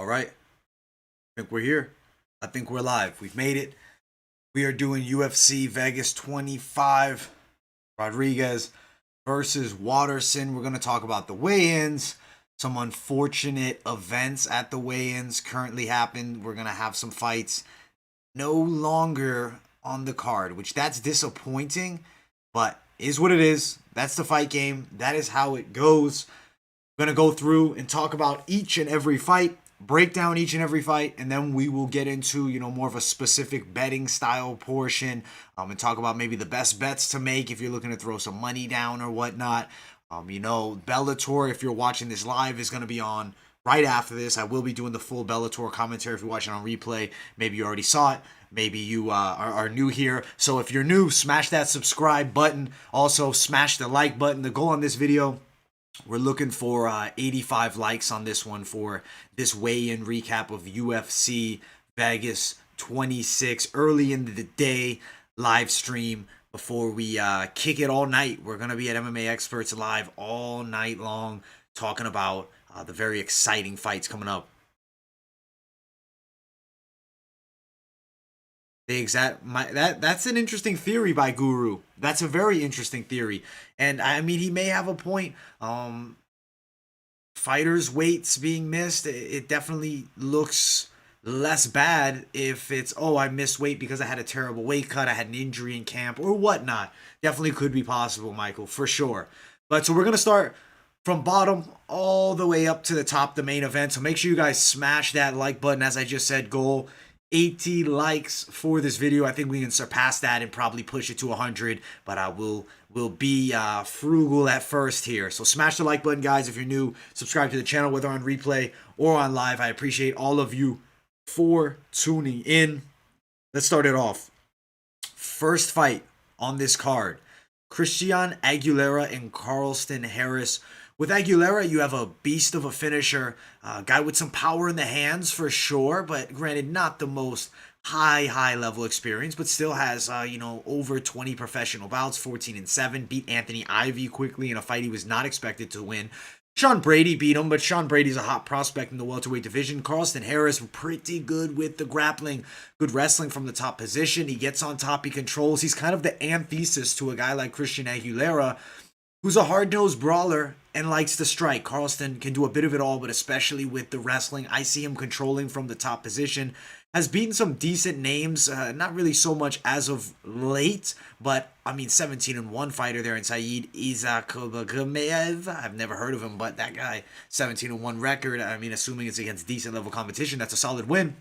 All right. I think we're here. I think we're live. We've made it. We are doing UFC Vegas 25. Rodriguez versus Waterson. We're going to talk about the weigh-ins. Some unfortunate events at the weigh-ins currently happened. We're going to have some fights no longer on the card, which that's disappointing, but is what it is. That's the fight game. That is how it goes. We're going to go through and talk about each and every fight, break down each and every fight, and then we will get into, more of a specific betting style portion, and talk about maybe the best bets to make if you're looking to throw some money down or whatnot. Bellator, if you're watching this live, is going to be on right after this. I will be doing the full Bellator commentary. If you're watching on replay, maybe you already saw it. Maybe you are new here. So if you're new, smash that subscribe button. Also, smash the like button. The goal on this video, we're looking for 85 likes on this one for this weigh-in recap of UFC Vegas 26 early in the day live stream before we kick it all night. We're going to be at MMA Experts Live all night long talking about the very exciting fights coming up. That's an interesting theory by Guru. That's a very interesting theory. And I mean, he may have a point. Fighters' weights being missed, it definitely looks less bad if it's, I missed weight because I had a terrible weight cut, I had an injury in camp or whatnot. Definitely could be possible, Michael, for sure. But so we're going to start from bottom all the way up to the top, the main event. So make sure you guys smash that like button. As I just said, goal 80 likes for this video. I think we can surpass that and probably push it to 100, but I will be frugal at first here. So smash the like button, guys. If you're new, subscribe to the channel, whether on replay or on live. I appreciate all of you for tuning in. Let's start it off. First fight on this card, Christian Aguilera and Carlston Harris. With Aguilera, you have a beast of a finisher, a guy with some power in the hands for sure, but granted, not the most high level experience, but still has, over 20 professional bouts, 14-7, beat Anthony Ivy quickly in a fight he was not expected to win. Sean Brady beat him, but Sean Brady's a hot prospect in the welterweight division. Carlston Harris, pretty good with the grappling, good wrestling from the top position. He gets on top, he controls. He's kind of the antithesis to a guy like Christian Aguilera, who's a hard-nosed brawler and likes to strike. Carlston can do a bit of it all, but especially with the wrestling, I see him controlling from the top position. Has beaten some decent names, not really so much as of late, but, 17-1 fighter there in Saeed Isakbagemev. I've never heard of him, but that guy, 17-1 record, assuming it's against decent-level competition, that's a solid win.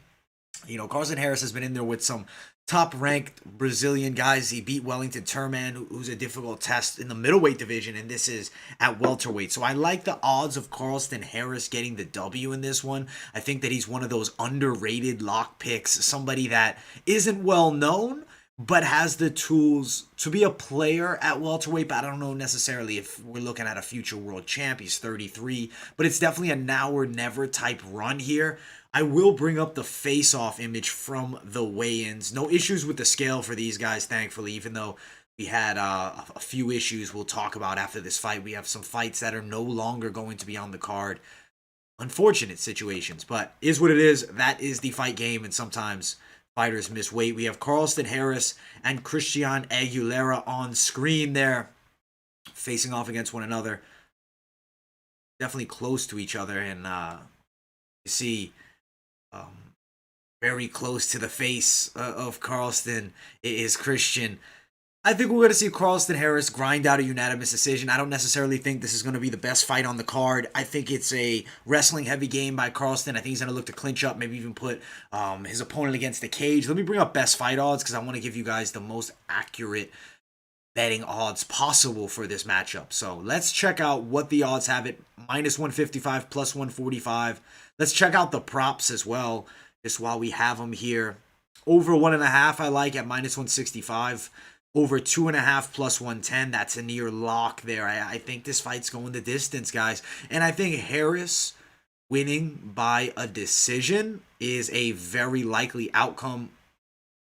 Carlston Harris has been in there with some top-ranked Brazilian guys. He beat Wellington Turman, who's a difficult test in the middleweight division, and this is at welterweight. So I like the odds of Carlston Harris getting the W in this one. I think that he's one of those underrated lock picks, somebody that isn't well known, but has the tools to be a player at welterweight. But I don't know necessarily if we're looking at a future world champ. He's 33, but it's definitely a now or never type run here. I will bring up the face-off image from the weigh-ins. No issues with the scale for these guys, thankfully, even though we had a few issues we'll talk about after this fight. We have some fights that are no longer going to be on the card. Unfortunate situations, but is what it is. That is the fight game, and sometimes fighters miss weight. We have Carlston Harris and Christian Aguilera on screen there, facing off against one another. Definitely close to each other, and you see very close to the face of Carlston is Christian. I think we're going to see Carlston Harris grind out a unanimous decision. I don't necessarily think this is going to be the best fight on the card. I think it's a wrestling-heavy game by Carlston. I think he's going to look to clinch up, maybe even put his opponent against the cage. Let me bring up best fight odds because I want to give you guys the most accurate betting odds possible for this matchup. So let's check out what the odds have it. -155, +145. Let's check out the props as well, just while we have them here. Over 1.5 I like at -165. Over 2.5 +110. That's a near lock there. I think this fight's going the distance, guys. And I think Harris winning by a decision is a very likely outcome.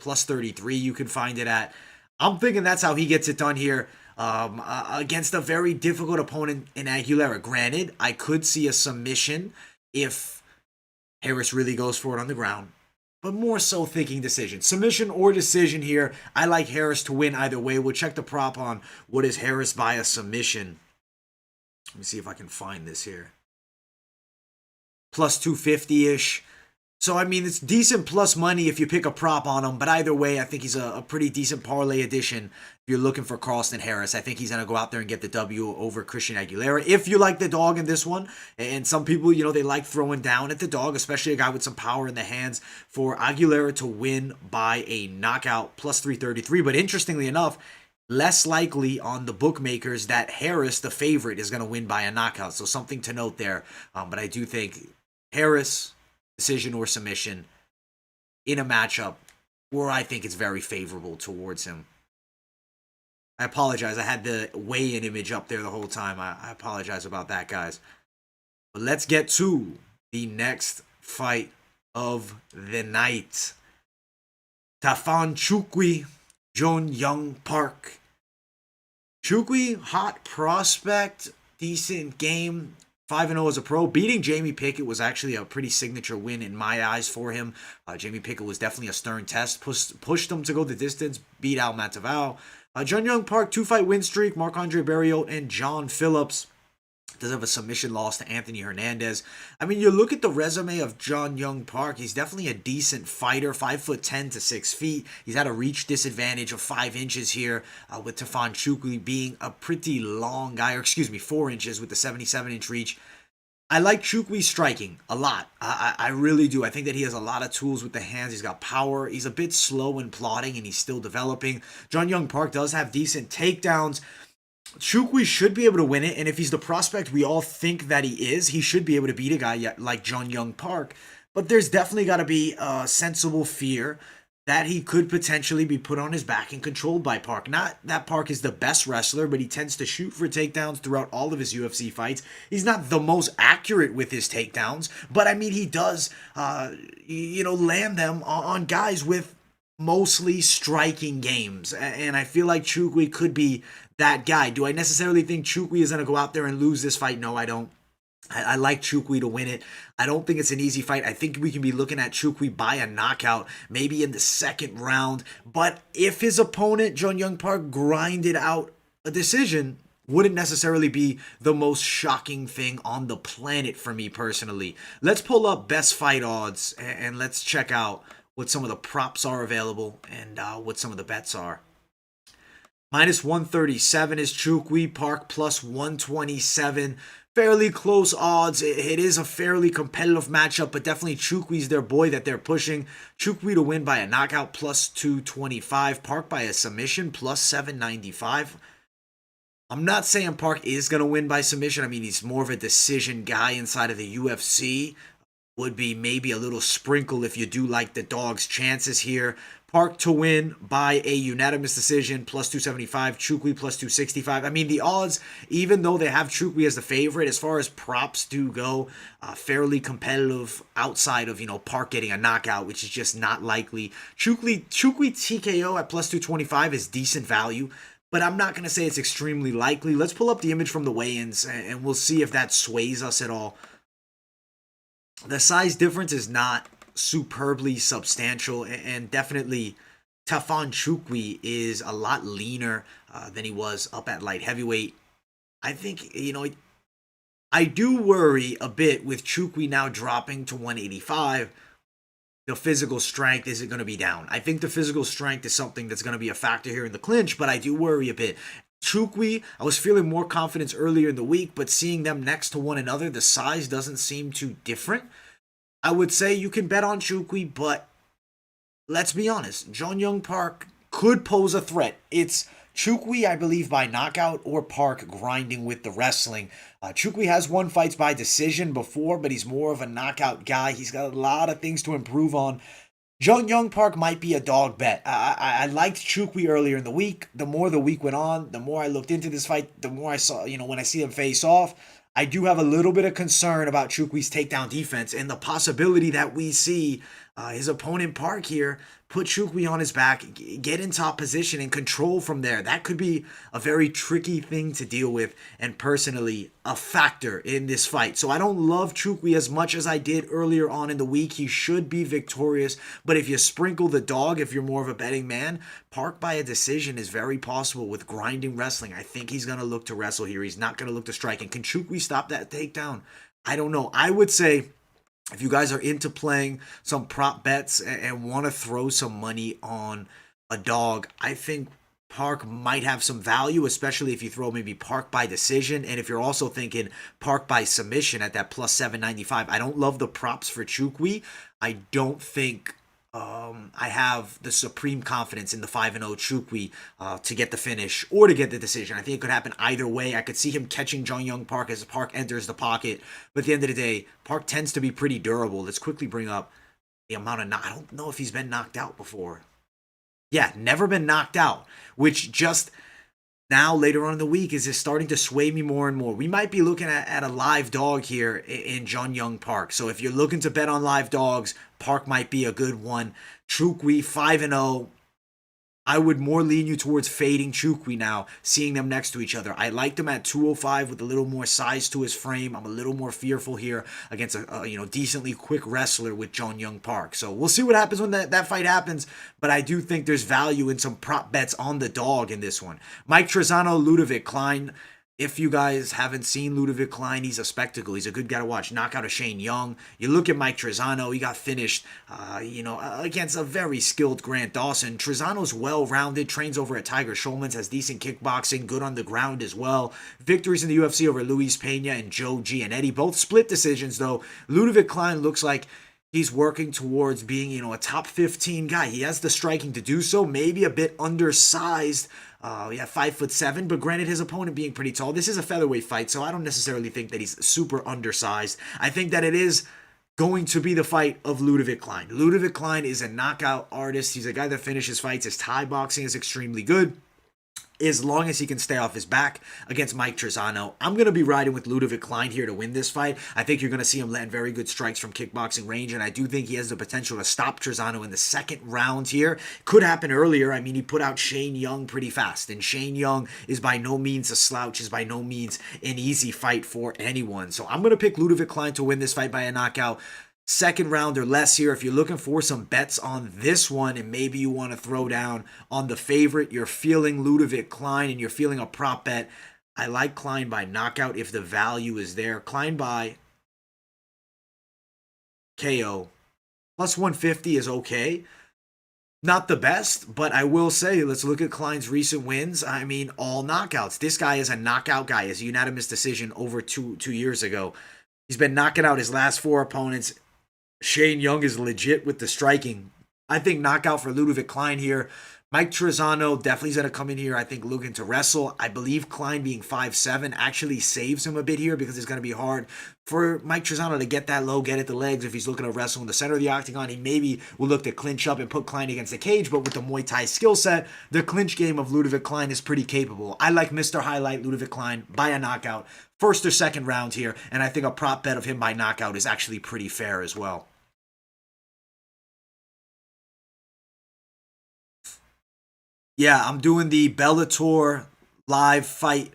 +33 you can find it at. I'm thinking that's how he gets it done here. Against a very difficult opponent in Aguilera. Granted, I could see a submission if Harris really goes for it on the ground, but more so thinking decision. Submission or decision here. I like Harris to win either way. We'll check the prop on what is Harris via submission. Let me see if I can find this here. Plus 250-ish. So, I mean, it's decent plus money if you pick a prop on him. But either way, I think he's a pretty decent parlay addition if you're looking for Carlston Harris. I think he's going to go out there and get the W over Christian Aguilera. If you like the dog in this one, and some people, they like throwing down at the dog, especially a guy with some power in the hands, for Aguilera to win by a knockout, plus 333. But interestingly enough, less likely on the bookmakers that Harris, the favorite, is going to win by a knockout. So something to note there. But I do think Harris, decision or submission, in a matchup where I think it's very favorable towards him. I apologize. I had the weigh-in image up there the whole time. I apologize about that, guys. But let's get to the next fight of the night. Tafon Nchukwi, Yong Park. Nchukwi, hot prospect, decent game. 5-0 as a pro. Beating Jamie Pickett was actually a pretty signature win in my eyes for him. Jamie Pickett was definitely a stern test. Pushed him to go the distance. Beat Al Matavao. Yong Park, 2-fight win streak. Marc-Andre Barrios and John Phillips. Does have a submission loss to Anthony Hernandez. I mean, you look at the resume of Yong Park, he's definitely a decent fighter, 5'10" to 6 feet. He's had a reach disadvantage of 5 inches here, with Tafon Nchukwi being a pretty long guy, or 4 inches with the 77-inch reach. I like Nchukwi striking a lot. I really do. I think that he has a lot of tools with the hands. He's got power. He's a bit slow in plotting, and he's still developing. Yong Park does have decent takedowns. Nchukwi should be able to win it, and if he's the prospect we all think that he is, he should be able to beat a guy like Yong Park. But there's definitely got to be a sensible fear that he could potentially be put on his back and controlled by Park. Not that Park is the best wrestler, but he tends to shoot for takedowns throughout all of his UFC fights. He's not the most accurate with his takedowns, but I mean, he does, land them on guys with mostly striking games. And I feel like Nchukwi could be that guy. Do I necessarily think Nchukwi is going to go out there and lose this fight? No, I don't. I like Nchukwi to win it. I don't think it's an easy fight. I think we can be looking at Nchukwi by a knockout, maybe in the second round. But if his opponent, Yong Park, grinded out a decision, wouldn't necessarily be the most shocking thing on the planet for me personally. Let's pull up best fight odds and let's check out what some of the props are available and what some of the bets are. Minus 137 is Nchukwi. Park plus 127. Fairly close odds. It is a fairly competitive matchup, but definitely Nchukwi's their boy that they're pushing. Nchukwi to win by a knockout plus 225. Park by a submission plus 795. I'm not saying Park is going to win by submission. I mean, he's more of a decision guy inside of the UFC. Would be maybe a little sprinkle if you do like the dog's chances here. Park to win by a unanimous decision, plus 275. Nchukwi plus 265. I mean, the odds, even though they have Nchukwi as the favorite, as far as props do go, fairly competitive outside of, Park getting a knockout, which is just not likely. Nchukwi TKO at plus 225 is decent value, but I'm not going to say it's extremely likely. Let's pull up the image from the weigh-ins, and we'll see if that sways us at all. The size difference is not superbly substantial, and definitely Tafon Nchukwi is a lot leaner than he was up at light heavyweight. I think, I do worry a bit with Nchukwi now dropping to 185. The physical strength isn't going to be down. I think the physical strength is something that's going to be a factor here in the clinch, but I do worry a bit. Nchukwi, I was feeling more confidence earlier in the week, but seeing them next to one another, the size doesn't seem too different. I would say you can bet on Nchukwi, but let's be honest, Yong Park could pose a threat. It's Nchukwi, I believe, by knockout, or Park grinding with the wrestling. Nchukwi has won fights by decision before, but he's more of a knockout guy. He's got a lot of things to improve on. Yong Park might be a dog bet. I liked Nchukwi earlier in the week. The more the week went on, the more I looked into this fight, the more I saw, when I see them face off, I do have a little bit of concern about Nchukwi's takedown defense and the possibility that we see his opponent Park here put Nchukwi on his back, get in top position and control from there. That could be a very tricky thing to deal with, and personally a factor in this fight. So I don't love Nchukwi as much as I did earlier on in the week. He should be victorious, but if you sprinkle the dog, if you're more of a betting man, Park by a decision is very possible with grinding wrestling. I think he's going to look to wrestle here. He's not going to look to strike. And can Nchukwi stop that takedown? I don't know. I would say, if you guys are into playing some prop bets and want to throw some money on a dog, I think Park might have some value, especially if you throw maybe Park by decision. And if you're also thinking Park by submission at that plus 795, I don't love the props for Nchukwi. I don't think I have the supreme confidence in the 5-0 Nchukwi to get the finish or to get the decision. I think it could happen either way. I could see him catching Young Park as Park enters the pocket. But at the end of the day, Park tends to be pretty durable. Let's quickly bring up the amount of I don't know if he's been knocked out before. Yeah, never been knocked out, which just now later on in the week is just starting to sway me more and more. We might be looking at a live dog here in Young Park. So if you're looking to bet on live dogs, Park might be a good one. Nchukwi 5-0. I would more lean you towards fading Nchukwi now, seeing them next to each other. I liked him at 205 with a little more size to his frame. I'm a little more fearful here against a decently quick wrestler with Young Park. So we'll see what happens when that fight happens, but I do think there's value in some prop bets on the dog in this one. Mike Trizano, Ľudovít, Klein. If you guys haven't seen Ľudovít Klein, he's a spectacle. He's a good guy to watch. Knockout of Shane Yong. You look at Mike Trizano, he got finished, against a very skilled Grant Dawson. Trizano's well-rounded, trains over at Tiger Schulman's, has decent kickboxing, good on the ground as well. Victories in the UFC over Luis Pena and Joe Giannetti. Both split decisions, though. Ľudovít Klein looks like he's working towards being, a top 15 guy. He has the striking to do so, maybe a bit undersized. 5'7", but granted his opponent being pretty tall. This is a featherweight fight, so I don't necessarily think that he's super undersized. I think that it is going to be the fight of Ľudovít Klein. Ľudovít Klein is a knockout artist. He's a guy that finishes fights. His Thai boxing is extremely good, as long as he can stay off his back against Mike Trizano. I'm going to be riding with Ľudovít Klein here to win this fight. I think you're going to see him land very good strikes from kickboxing range, and I do think he has the potential to stop Trizano in the second round here. Could happen earlier. I mean, he put out Shane Young pretty fast, and Shane Young is by no means a slouch, is by no means an easy fight for anyone. So I'm going to pick Ľudovít Klein to win this fight by a knockout. Second round or less here. If you're looking for some bets on this one and maybe you want to throw down on the favorite, you're feeling Ľudovít Klein and you're feeling a prop bet, I like Klein by knockout if the value is there. Klein by KO plus 150 is okay. Not the best, but I will say, let's look at Klein's recent wins. I mean, all knockouts. This guy is a knockout guy. It's a unanimous decision over two years ago. He's been knocking out his last 4 opponents. Shane Young is legit with the striking. I think knockout for Ľudovít Klein here. Mike Trizano definitely is going to come in here, I think, looking to wrestle. I believe Klein being 5'7" actually saves him a bit here because it's going to be hard for Mike Trizano to get that low, get at the legs. If he's looking to wrestle in the center of the octagon, he maybe will look to clinch up and put Klein against the cage. But with the Muay Thai skill set, the clinch game of Ľudovít Klein is pretty capable. I like Mr. Highlight Ľudovít Klein by a knockout, first or second round here. And I think a prop bet of him by knockout is actually pretty fair as well. Yeah, I'm doing the Bellator live fight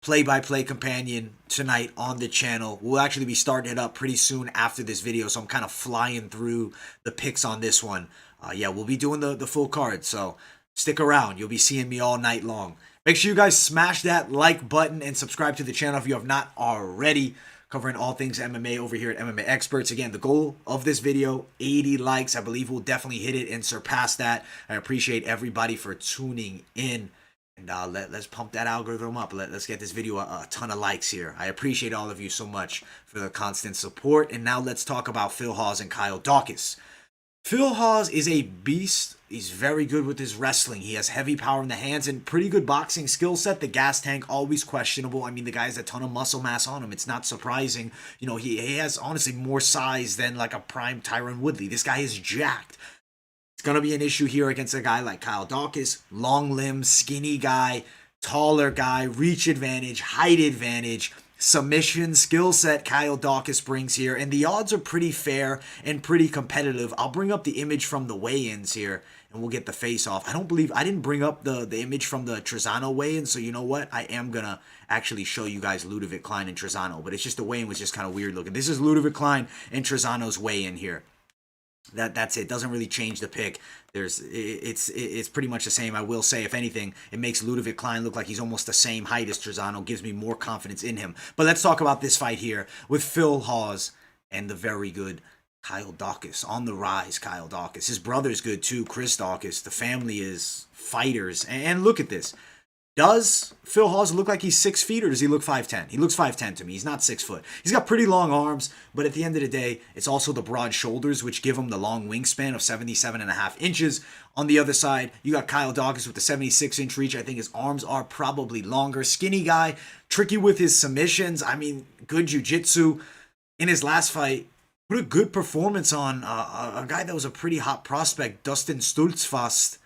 play-by-play companion tonight on the channel. We'll actually be starting it up pretty soon after this video, so I'm kind of flying through the picks on this one. We'll be doing the full card, so stick around. You'll be seeing me all night long. Make sure you guys smash that like button and subscribe to the channel if you have not already. Covering all things MMA over here at MMA Experts. Again, the goal of this video, 80 likes. I believe we'll definitely hit it and surpass that. I appreciate everybody for tuning in. And let's pump that algorithm up. Let's get this video a ton of likes here. I appreciate all of you so much for the constant support. And now let's talk about Phil Hawes and Kyle Daukaus. Phil Hawes is a beast. He's very good with his wrestling. He has heavy power in the hands and pretty good boxing skill set. The gas tank, always questionable. I mean, the guy has a ton of muscle mass on him. It's not surprising. He has, honestly, more size than like a prime Tyron Woodley. This guy is jacked. It's going to be an issue here against a guy like Kyle Daukaus. Long limbs, skinny guy, taller guy, reach advantage, height advantage. submission skill set Kyle Daukaus brings here, and the odds are pretty fair and pretty competitive. I'll bring up the image from the weigh-ins here, and we'll get the face-off. I didn't bring up the image from the Trizano weigh-in, so you know what? I am going to actually show you guys Ľudovít, Klein, and Trizano, but it's just the weigh-in was just kind of weird looking. This is Ľudovít, Klein, and Trizano's weigh-in here. That's it. Doesn't really change the pick. It's pretty much the same. I will say, if anything, it makes Ľudovít, Klein look like he's almost the same height as Trizano. Gives me more confidence in him. But let's talk about this fight here with Phil Hawes and the very good Kyle Daukaus. On the rise, Kyle Daukaus. His brother's good too, Chris Daukaus. The family is fighters. And look at this. Does Phil Hawes look like he's 6 feet, or does he look 5'10"? He looks 5'10" to me. He's not 6 foot. He's got pretty long arms, but at the end of the day, it's also the broad shoulders, which give him the long wingspan of 77.5 inches. On the other side, you got Kyle Daukaus with the 76-inch reach. I think his arms are probably longer. Skinny guy, tricky with his submissions. I mean, good jiu-jitsu. In his last fight, put a good performance on a guy that was a pretty hot prospect, Dustin Stultzfast.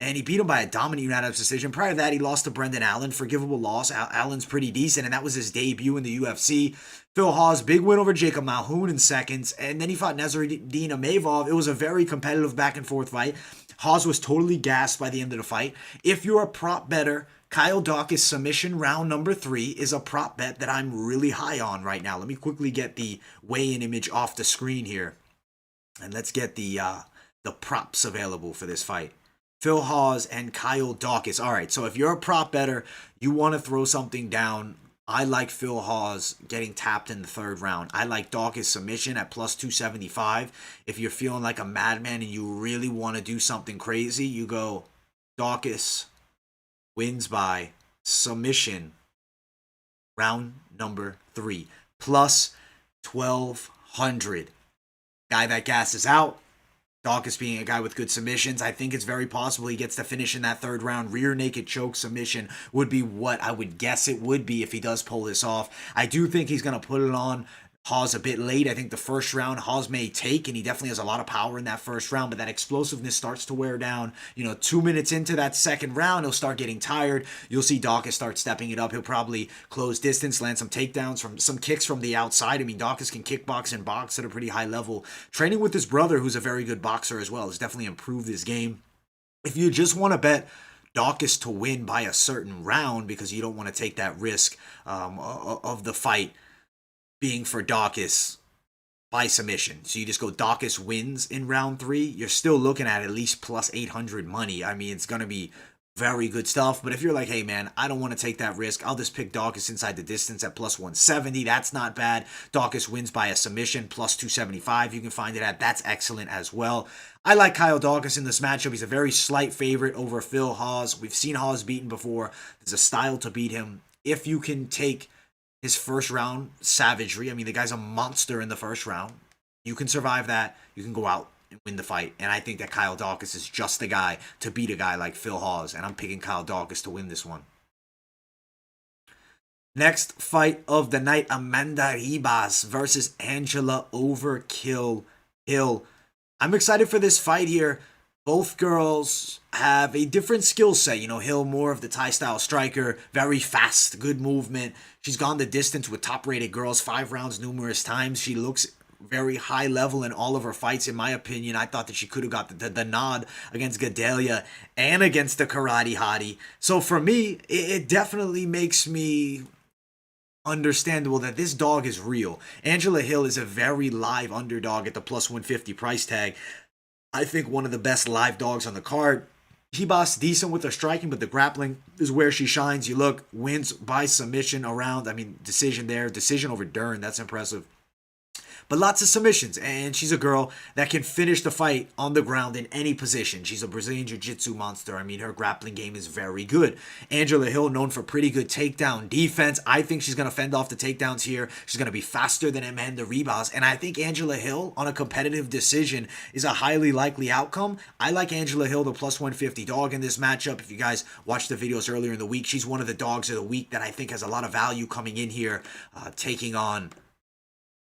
And he beat him by a dominant unanimous decision. Prior to that, he lost to Brendan Allen. Forgivable loss. Allen's pretty decent, and that was his debut in the UFC. Phil Hawes, big win over Jacob Malhoun in seconds. And then he fought Nasruddin Imavov. It was a very competitive back-and-forth fight. Hawes was totally gassed by the end of the fight. If you're a prop better, Kyle Daukaus submission round number 3 is a prop bet that I'm really high on right now. Let me quickly get the weigh-in image off the screen here. And let's get the props available for this fight. Phil Hawes and Kyle Daukaus. All right, so if you're a prop better, you want to throw something down, I like Phil Hawes getting tapped in the 3rd round. I like Daukaus submission at plus 275. If you're feeling like a madman and you really want to do something crazy, you go Daukaus wins by submission round number 3. Plus 1,200. Guy that gasses out. Daukaus being a guy with good submissions, I think it's very possible he gets to finish in that 3rd round. Rear naked choke submission would be what I would guess it would be if he does pull this off. I do think he's going to put it on Hawes a bit late. I think the 1st round Hawes may take, and he definitely has a lot of power in that 1st round, but that explosiveness starts to wear down. 2 minutes into that 2nd round, he'll start getting tired. You'll see Daukaus start stepping it up. He'll probably close distance, land some takedowns, from some kicks from the outside. I mean, Daukaus can kickbox and box at a pretty high level. Training with his brother, who's a very good boxer as well, has definitely improved his game. If you just want to bet Daukaus to win by a certain round because you don't want to take that risk of the fight being for Daukaus by submission, so you just go Daukaus wins in round 3, you're still looking at least plus 800 money. I mean, it's going to be very good stuff. But if you're like, hey man, I don't want to take that risk, I'll just pick Daukaus inside the distance at plus 170. That's not bad. Daukaus wins by a submission, plus 275. You can find it at. That's excellent as well. I like Kyle Daukaus in this matchup. He's a very slight favorite over Phil Hawes. We've seen Hawes beaten before. There's a style to beat him. If you can take his 1st round savagery, I mean, the guy's a monster in the 1st round. You can survive that. You can go out and win the fight. And I think that Kyle Daukaus is just the guy to beat a guy like Phil Hawes. And I'm picking Kyle Daukaus to win this one. Next fight of the night, Amanda Ribas versus Angela Overkill Hill. I'm excited for this fight here. Both girls have a different skill set. Hill more of the Thai-style striker, very fast, good movement. She's gone the distance with top-rated girls, 5 rounds numerous times. She looks very high level in all of her fights, in my opinion. I thought that she could have got the nod against Gadelia and against the Karate Hottie. So for me, it definitely makes me understandable that this dog is real. Angela Hill is a very live underdog at the plus 150 price tag. I think one of the best live dogs on the card. Ribas decent with her striking, but the grappling is where she shines. You look, wins by submission around. I mean, decision there. Decision over Dern. That's impressive. But lots of submissions, and she's a girl that can finish the fight on the ground in any position. She's a Brazilian Jiu-Jitsu monster. I mean, her grappling game is very good. Angela Hill, known for pretty good takedown defense. I think she's going to fend off the takedowns here. She's going to be faster than Amanda Ribas, and I think Angela Hill on a competitive decision is a highly likely outcome. I like Angela Hill, the plus 150 dog in this matchup. If you guys watched the videos earlier in the week, she's one of the dogs of the week that I think has a lot of value coming in here, taking on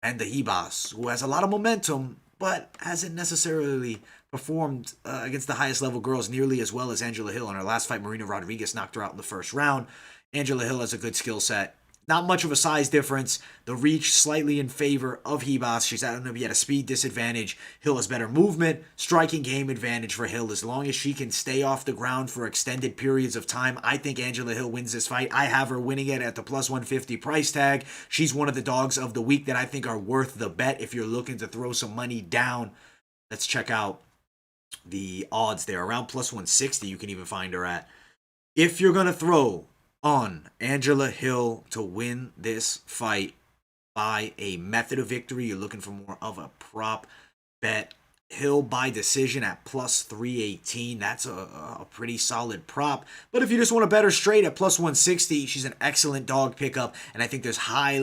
and the Ribas, who has a lot of momentum, but hasn't necessarily performed against the highest level girls nearly as well as Angela Hill. In her last fight, Marina Rodriguez knocked her out in the 1st round. Angela Hill has a good skill set. Not much of a size difference. The reach slightly in favor of Ribas. She's going to be at a speed disadvantage. Hill has better movement, striking game advantage for Hill. As long as she can stay off the ground for extended periods of time, I think Angela Hill wins this fight. I have her winning it at the plus 150 price tag. She's one of the dogs of the week that I think are worth the bet if you're looking to throw some money down. Let's check out the odds there. Around plus 160 you can even find her at. If you're going to throw on Angela Hill to win this fight by a method of victory, you're looking for more of a prop bet. Hill by decision at plus 318. That's a pretty solid prop. But if you just want to bet her straight at plus 160, she's an excellent dog pickup. And I think there's high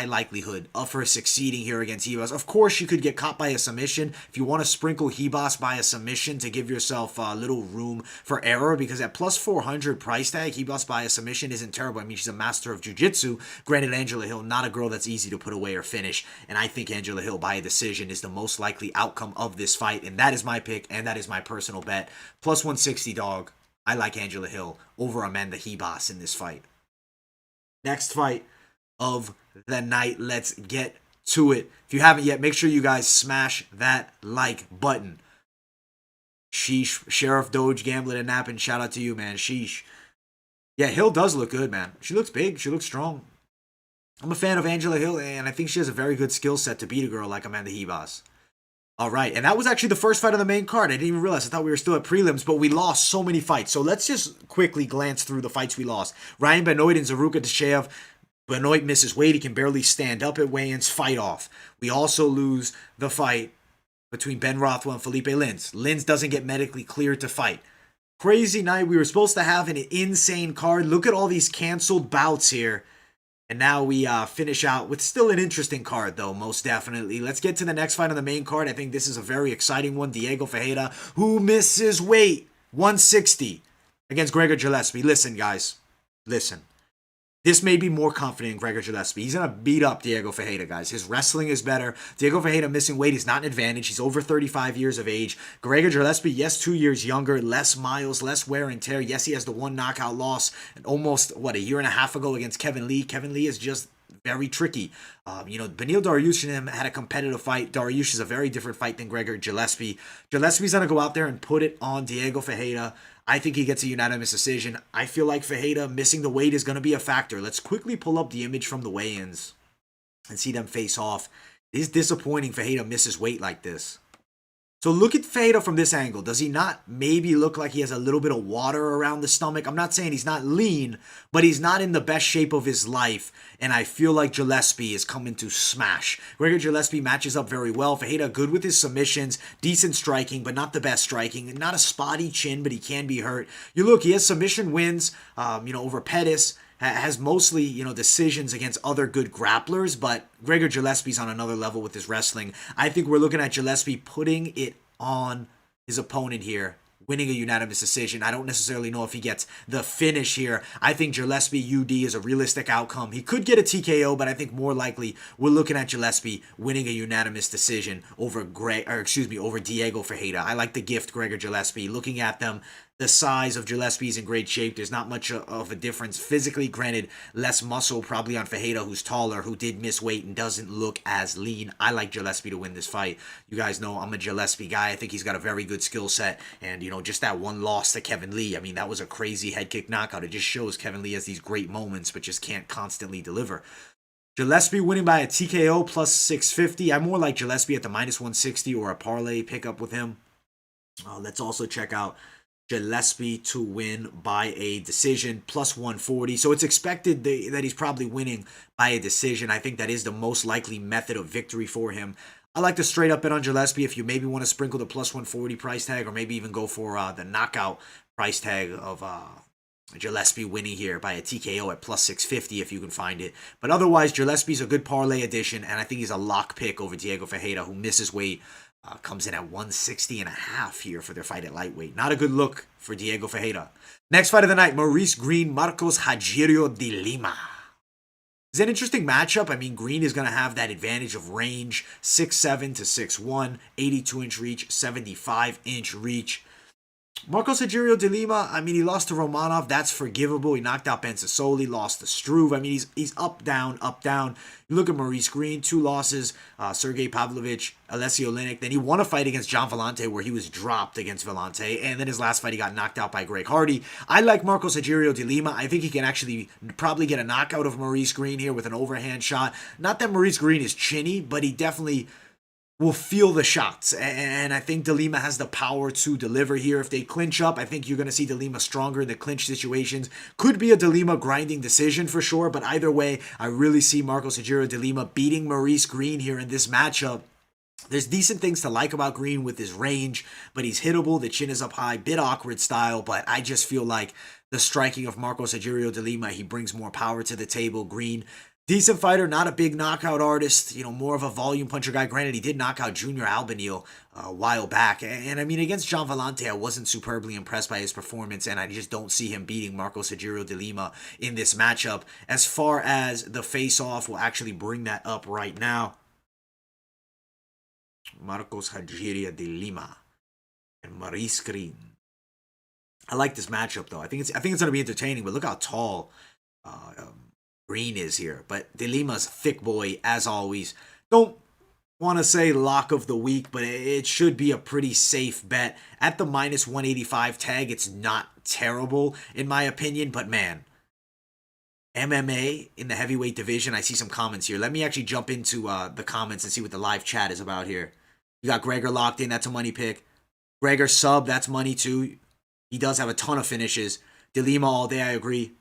likelihood of her succeeding here against Ribas. Of course, she could get caught by a submission. If you want to sprinkle Ribas by a submission to give yourself a little room for error, because at plus 400 price tag, Ribas by a submission isn't terrible. I mean, she's a master of jiu-jitsu. Granted, Angela Hill, not a girl that's easy to put away or finish. And I think Angela Hill by a decision is the most likely outcome of this fight. And that is my pick, and that is my personal bet. Plus 160, dog. I like Angela Hill over Amanda Ribas in this fight. Next fight of the night. Let's get to it. If you haven't yet, make sure you guys smash that like button. Sheesh. Sheriff Doge Gambling and Napping. Shout out to you, man. Sheesh. Yeah, Hill does look good, man. She looks big. She looks strong. I'm a fan of Angela Hill, and I think she has a very good skill set to beat a girl like Amanda Ribas. All right, and that was actually the first fight on the main card. I didn't even realize. I thought we were still at prelims, but we lost so many fights. So let's just quickly glance through the fights we lost. Ryan Benoit and Zaruka Dashev. Benoit misses weight. He can barely stand up at weigh-ins. Fight off. We also lose the fight between Ben Rothwell and Philipe Lins. Lins doesn't get medically cleared to fight. Crazy night. We were supposed to have an insane card. Look at all these canceled bouts here. And now we finish out with still an interesting card, though, most definitely. Let's get to the next fight on the main card. I think this is a very exciting one. Diego Ferreira, who misses weight, 160, against Gregor Gillespie. Listen, guys. Listen. This may be more confident in Gregor Gillespie. He's going to beat up Diego Ferreira, guys. His wrestling is better. Diego Ferreira missing weight is not an advantage. He's over 35 years of age. Gregor Gillespie, yes, 2 years younger, less miles, less wear and tear. Yes, he has the one knockout loss almost, a year and a half ago against Kevin Lee. Kevin Lee is just very tricky. Beneil Dariush and him had a competitive fight. Dariush is a very different fight than Gregor Gillespie. Gillespie's going to go out there and put it on Diego Ferreira. I think he gets a unanimous decision. I feel like Ferreira missing the weight is going to be a factor. Let's quickly pull up the image from the weigh-ins and see them face off. It is disappointing Ferreira misses weight like this. So look at Ferreira from this angle. Does he not maybe look like he has a little bit of water around the stomach? I'm not saying he's not lean, but he's not in the best shape of his life. And I feel like Gillespie is coming to smash. Gregor Gillespie matches up very well. Ferreira good with his submissions, decent striking, but not the best striking. Not a spotty chin, but he can be hurt. You look, he has submission wins, over Pettis. Has mostly, decisions against other good grapplers, but Gregor Gillespie's on another level with his wrestling. I think we're looking at Gillespie putting it on his opponent here, winning a unanimous decision. I don't necessarily know if he gets the finish here. I think Gillespie UD is a realistic outcome. He could get a TKO, but I think more likely we're looking at Gillespie winning a unanimous decision over Diego Ferreira. I like the gift Gregor Gillespie. Looking at them, the size of Gillespie is in great shape. There's not much of a difference physically. Granted, less muscle probably on Ferreira, who's taller, who did miss weight and doesn't look as lean. I like Gillespie to win this fight. You guys know I'm a Gillespie guy. I think he's got a very good skill set. And, just that one loss to Kevin Lee. I mean, that was a crazy head kick knockout. It just shows Kevin Lee has these great moments, but just can't constantly deliver. Gillespie winning by a TKO plus 650. I more like Gillespie at the minus 160 or a parlay pickup with him. Let's also check out Gillespie to win by a decision, plus 140. So it's expected that he's probably winning by a decision. I think that is the most likely method of victory for him. I like to straight up bet on Gillespie if you maybe want to sprinkle the plus 140 price tag, or maybe even go for the knockout price tag of Gillespie winning here by a TKO at plus 650 if you can find it. But otherwise, Gillespie's a good parlay addition, and I think he's a lock pick over Diego Ferreira, who misses weight. Comes in at 160.5 here for their fight at lightweight. Not a good look for Diego Ferreira. Next fight of the night, Maurice Greene, Marcos Rogério de Lima. It's an interesting matchup. I mean, Greene is going to have that advantage of range, 6'7" to 6'1", 82-inch reach, 75-inch reach. Marcos Rogerio de Lima, I mean, he lost to Romanov. That's forgivable. He knocked out Ben Sassoli, lost to Struve. I mean, he's up, down, up, down. You look at Maurice Greene, 2 losses. Sergey Pavlovich, Alessio Linick. Then he won a fight against John Vellante where he was dropped against Vellante. And then his last fight, he got knocked out by Greg Hardy. I like Marcos Rogerio de Lima. I think he can actually probably get a knockout of Maurice Greene here with an overhand shot. Not that Maurice Greene is chinny, but he definitely will feel the shots, and I think De Lima has the power to deliver here. If they clinch up, I think you're going to see De Lima stronger in the clinch situations. Could be a De Lima grinding decision for sure, but either way, I really see Marcos Rogerio de Lima beating Maurice Greene here in this matchup. There's decent things to like about Greene with his range, but he's hittable. The chin is up high, bit awkward style, but I just feel like the striking of Marcos Rogerio de Lima, he brings more power to the table. Greene, decent fighter, not a big knockout artist, more of a volume puncher guy. Granted, he did knock out Junior Albanil a while back. And I mean, against John Vellante, I wasn't superbly impressed by his performance, and I just don't see him beating Marcos Rogerio de Lima in this matchup. As far as the face-off, we'll actually bring that up right now. Marcos Rogerio de Lima and Maurice Greene. I like this matchup, though. I think it's going to be entertaining, but look how tall Greene is here, but De Lima's thick boy as always. Don't want to say lock of the week, but it should be a pretty safe bet. At the minus 185 tag, it's not terrible in my opinion, but man, MMA in the heavyweight division, I see some comments here. Let me actually jump into the comments and see what the live chat is about here. You got Gregor locked in, that's a money pick. Gregor sub, that's money too. He does have a ton of finishes. De Lima all day, I agree.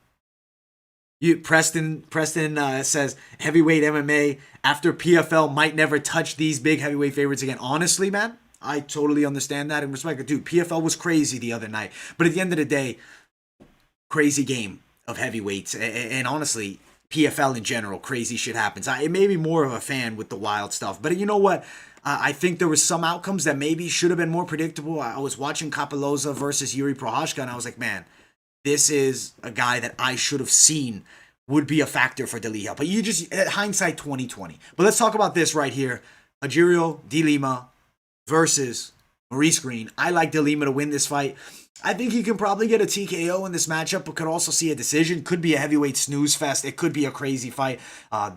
Preston says heavyweight MMA after PFL might never touch these big heavyweight favorites again. Honestly, man, I totally understand that and respect it. Dude, PFL was crazy the other night. But at the end of the day, crazy game of heavyweights. And honestly, PFL in general, crazy shit happens. I may be more of a fan with the wild stuff. But you know what? I think there was some outcomes that maybe should have been more predictable. I was watching Kapaloza versus Yuri Prohashka, and I was like, man, this is a guy that I should have seen would be a factor for De Lima. But you just, hindsight 2020. But let's talk about this right here. Rogerio de Lima versus Maurice Greene. I like De Lima to win this fight. I think he can probably get a TKO in this matchup, but could also see a decision. Could be a heavyweight snooze fest. It could be a crazy fight.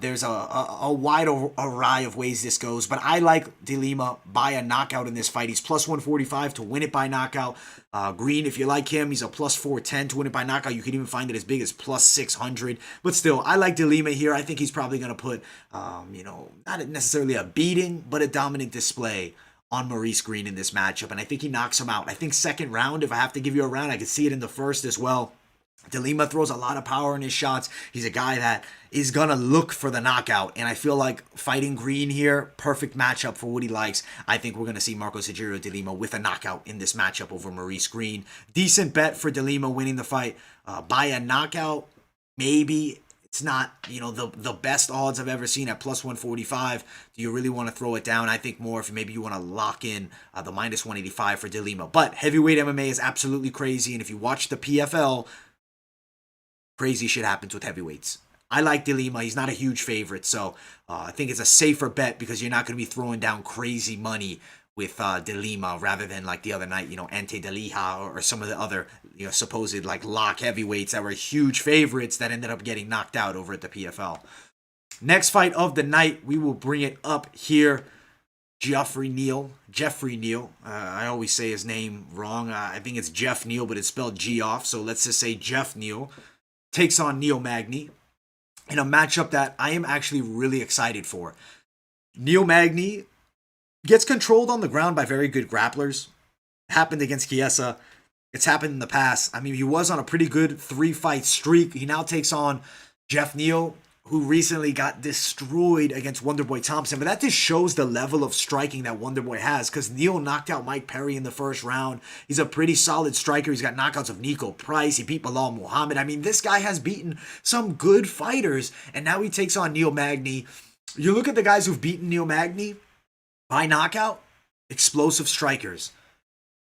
There's a wide array of ways this goes, but I like De Lima by a knockout in this fight. He's plus 145 to win it by knockout. Greene, if you like him, he's a plus 410 to win it by knockout. You could even find it as big as plus 600. But still, I like De Lima here. I think he's probably going to put, not necessarily a beating, but a dominant display on Maurice Greene in this matchup, and I think he knocks him out. I think second round, if I have to give you a round, I could see it in the first as well. De Lima throws a lot of power in his shots. He's a guy that is going to look for the knockout, and I feel like fighting Greene here, perfect matchup for what he likes. I think we're going to see Marcos Rogerio de Lima with a knockout in this matchup over Maurice Greene. Decent bet for De Lima winning the fight by a knockout, maybe. It's not, the best odds I've ever seen at plus 145. Do you really want to throw it down? I think more if maybe you want to lock in the minus 185 for De Lima. But heavyweight MMA is absolutely crazy. And if you watch the PFL, crazy shit happens with heavyweights. I like De Lima. He's not a huge favorite. So I think it's a safer bet because you're not going to be throwing down crazy money with De Lima rather than like the other night, Ante De Lija or some of the other, supposed like lock heavyweights that were huge favorites that ended up getting knocked out over at the PFL. Next fight of the night, we will bring it up here. Jeffrey Neal. I always say his name wrong. I think it's Jeff Neal, but it's spelled Geoff. So let's just say Jeff Neal takes on Neal Magny in a matchup that I am actually really excited for. Neal Magny gets controlled on the ground by very good grapplers. Happened against Chiesa. It's happened in the past. I mean, he was on a pretty good 3-fight streak. He now takes on Jeff Neal, who recently got destroyed against Wonderboy Thompson. But that just shows the level of striking that Wonderboy has, because Neal knocked out Mike Perry in the first round. He's a pretty solid striker. He's got knockouts of Nico Price. He beat Bilal Muhammad. I mean, this guy has beaten some good fighters, and now he takes on Neal Magny. You look at the guys who've beaten Neal Magny by knockout, explosive strikers.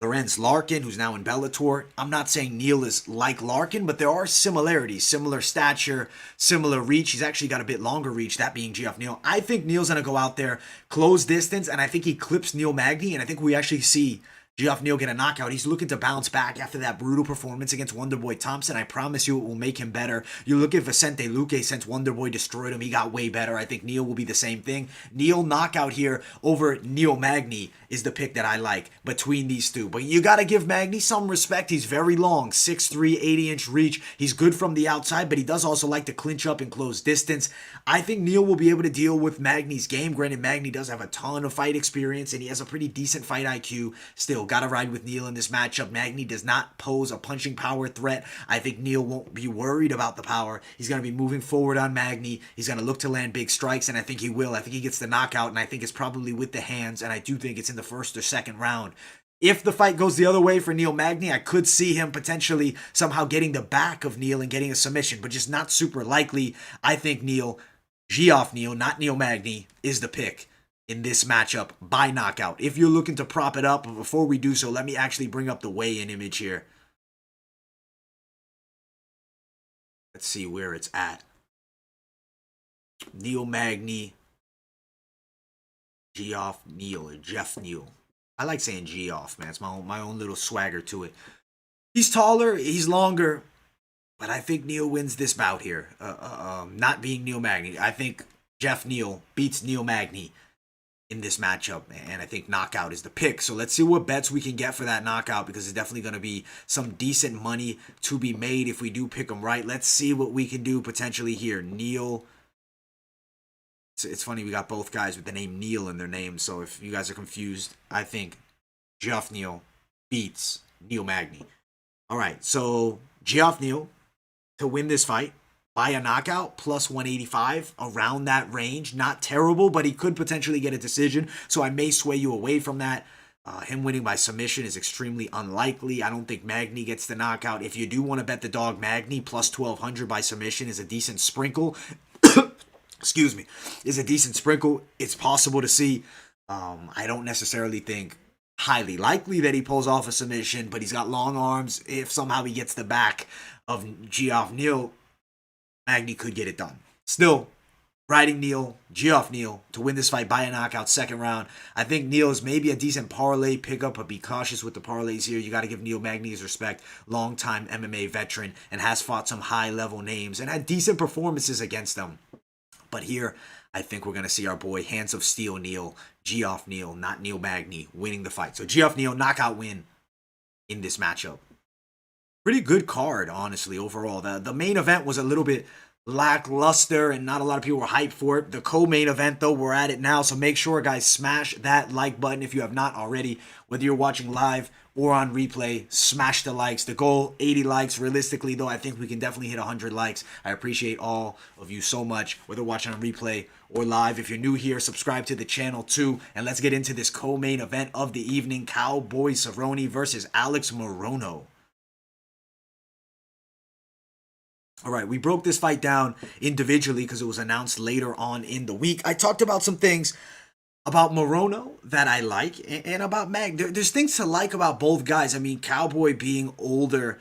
Lorenz Larkin, who's now in Bellator. I'm not saying Neal is like Larkin, but there are similarities. Similar stature, similar reach. He's actually got a bit longer reach, that being Geoff Neal. I think Neal's going to go out there, close distance, and I think he clips Neal Magny, and I think we actually see Geoff Neal get a knockout. He's looking to bounce back after that brutal performance against Wonderboy Thompson. I promise you it will make him better. You look at Vicente Luque, since Wonderboy destroyed him, he got way better. I think Neal will be the same thing. Neal knockout here over Neal Magny is the pick that I like between these two. But you got to give Magny some respect. He's very long, 6'3", 80-inch reach. He's good from the outside, but he does also like to clinch up and close distance. I think Neal will be able to deal with Magny's game. Granted, Magny does have a ton of fight experience, and he has a pretty decent fight IQ. Still, got to ride with Neal in this matchup. Magny does not pose a punching power threat. I think Neal won't be worried about the power. He's going to be moving forward on Magny. He's going to look to land big strikes, and I think he will. I think he gets the knockout, and I think it's probably with the hands, and I do think it's in the first or second round. If the fight goes the other way for Neal Magny, I could see him potentially somehow getting the back of Neal and getting a submission, but just not super likely. I think Geoff Neal, not Neal Magny, is the pick in this matchup by knockout. If you're looking to prop it up, but before we do so, let me actually bring up the weigh-in image here. Let's see where it's at. Neal Magny, Geoff Neal, or Geoff Neal. I like saying Geoff, man. It's my own little swagger to it. He's taller, he's longer, but I think Neal wins this bout here. Not being Neal Magny. I think Geoff Neal beats Neal Magny in this matchup, and I think knockout is the pick. So let's see what bets we can get for that knockout, because it's definitely going to be some decent money to be made if we do pick them right. Let's see what we can do potentially here. Neal. It's funny, we got both guys with the name Neal in their name, so if you guys are confused, I think Geoff Neal beats Neal Magny. All right, so Geoff Neal to win this fight by a knockout, plus 185, around that range. Not terrible, but he could potentially get a decision, so I may sway you away from that. Him winning by submission is extremely unlikely. I don't think Magny gets the knockout. If you do want to bet the dog Magny, plus 1,200 by submission is a decent sprinkle. Excuse me, is a decent sprinkle. It's possible to see. I don't necessarily think highly likely that he pulls off a submission, but he's got long arms. If somehow he gets the back of Geoff Neal, Magny could get it done. Still, riding Geoff Neal to win this fight by a knockout, second round. I think Neal is maybe a decent parlay pickup, but be cautious with the parlays here. You got to give Neal Magny his respect. Long-time MMA veteran and has fought some high-level names and had decent performances against them. But here, I think we're going to see our boy, Hands of Steel Neal, Geoff Neal, not Neal Magny, winning the fight. So Geoff Neal, knockout win in this matchup. Pretty good card, honestly, overall. The main event was a little bit lackluster and not a lot of people were hyped for it. The co-main event, though, we're at it now. So make sure, guys, smash that like button if you have not already. Whether you're watching live or on replay, smash the likes. The goal, 80 likes. Realistically, though, I think we can definitely hit 100 likes. I appreciate all of you so much, whether watching on replay or live. If you're new here, subscribe to the channel too. And let's get into this co-main event of the evening. Cowboy Cerrone versus Alex Morono. All right, we broke this fight down individually because it was announced later on in the week. I talked about some things about Morono that I like and about Mag. There's things to like about both guys. I mean, Cowboy being older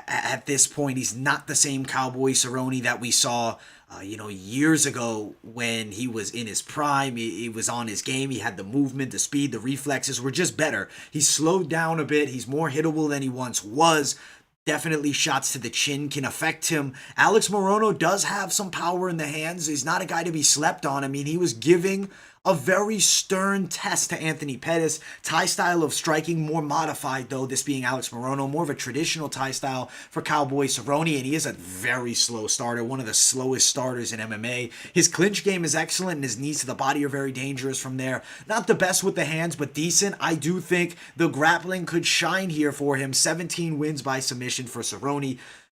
at this point, he's not the same Cowboy Cerrone that we saw years ago when he was in his prime. He was on his game. He had the movement, the speed, the reflexes were just better. He's slowed down a bit. He's more hittable than he once was. Definitely shots to the chin can affect him. Alex Morono does have some power in the hands. He's not a guy to be slept on. I mean, he was giving a very stern test to Anthony Pettis. Thai style of striking, more modified though, this being Alex Morono. More of a traditional Thai style for Cowboy Cerrone, and he is a very slow starter, one of the slowest starters in MMA. His clinch game is excellent, and his knees to the body are very dangerous from there. Not the best with the hands, but decent. I do think the grappling could shine here for him. 17 wins by submission for Cerrone.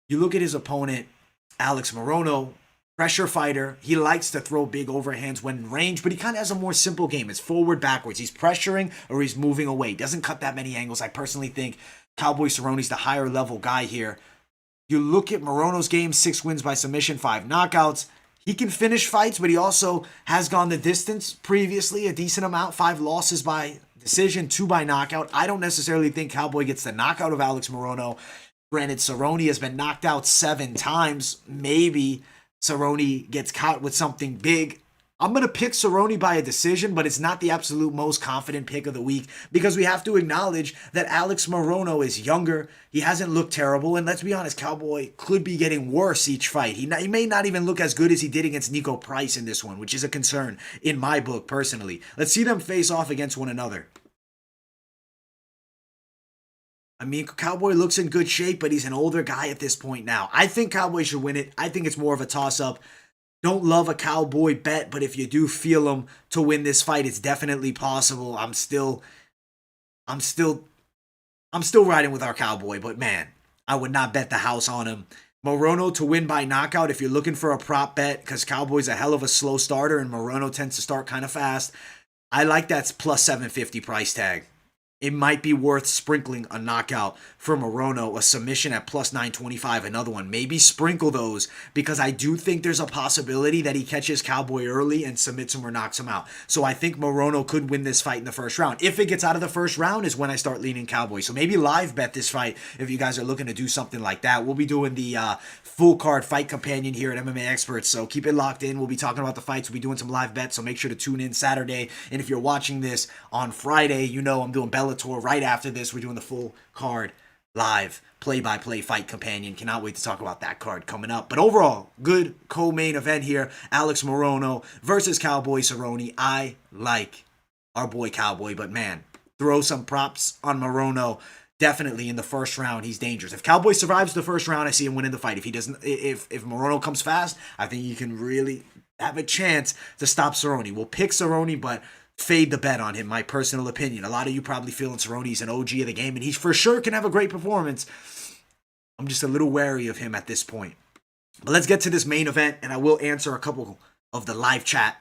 You look at his opponent, Alex Morono, pressure fighter. He likes to throw big overhands when in range, but he kind of has a more simple game. It's forward, backwards. He's pressuring or he's moving away. He doesn't cut that many angles. I personally think Cowboy Cerrone's the higher level guy here. You look at Morono's game, 6 wins by submission, 5 knockouts. He can finish fights, but he also has gone the distance previously, a decent amount. 5 losses by decision, 2 by knockout. I don't necessarily think Cowboy gets the knockout of Alex Morono. Granted, Cerrone has been knocked out 7 times. Maybe Cerrone gets caught with something big. I'm going to pick Cerrone by a decision, but it's not the absolute most confident pick of the week because we have to acknowledge that Alex Morono is younger. He hasn't looked terrible, and let's be honest, Cowboy could be getting worse each fight. He may not even look as good as he did against Nico Price in this one, which is a concern in my book personally. Let's see them face off against one another. I mean, Cowboy looks in good shape, but he's an older guy at this point now. I think Cowboy should win it. I think it's more of a toss-up. Don't love a Cowboy bet, but if you do feel him to win this fight, it's definitely possible. I'm still riding with our Cowboy, but man, I would not bet the house on him. Morono to win by knockout if you're looking for a prop bet, because Cowboy's a hell of a slow starter and Morono tends to start kind of fast. I like that plus 750 price tag. It might be worth sprinkling a knockout for Morono, a submission at plus 925, another one. Maybe sprinkle those because I do think there's a possibility that he catches Cowboy early and submits him or knocks him out. So I think Morono could win this fight in the first round. If it gets out of the first round is when I start leaning Cowboy. So maybe live bet this fight if you guys are looking to do something like that. We'll be doing the full card fight companion here at MMA Experts. So keep it locked in. We'll be talking about the fights. We'll be doing some live bets. So make sure to tune in Saturday. And if you're watching this on Friday, you know I'm doing Bellator right after this. We're doing the full card live play-by-play fight companion. Cannot wait to talk about that card coming up. But overall, good co-main event here. Alex Morono versus Cowboy Cerrone. I like our boy Cowboy, but man, throw some props on Morono. Definitely in the first round, he's dangerous. If Cowboy survives the first round, I see him winning the fight. If he doesn't, if Morono comes fast, I think you can really have a chance to stop Cerrone. We'll pick Cerrone, but fade the bet on him, my personal opinion. A lot of you probably feeling Cerrone's an OG of the game, and he for sure can have a great performance. I'm just a little wary of him at this point. But let's get to this main event, and I will answer a couple of the live chat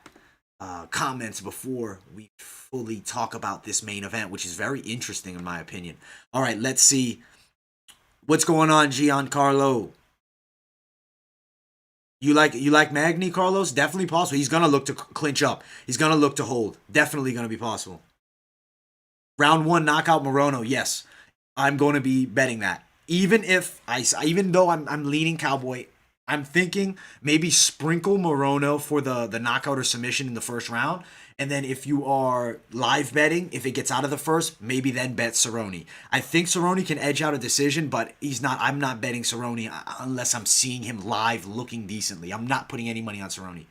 comments before we fully talk about this main event, which is very interesting in my opinion. All right, let's see what's going on, Giancarlo. You like Magny, Carlos? Definitely possible. He's going to look to clinch up. He's going to look to hold. Definitely going to be possible. Round 1, knockout Morono. Yes, I'm going to be betting that. Even though I'm leaning Cowboy, I'm thinking maybe sprinkle Morono for the knockout or submission in the first round. And then if you are live betting, if it gets out of the first, maybe then bet Cerrone. I think Cerrone can edge out a decision, but I'm not betting Cerrone unless I'm seeing him live looking decently. I'm not putting any money on Cerrone.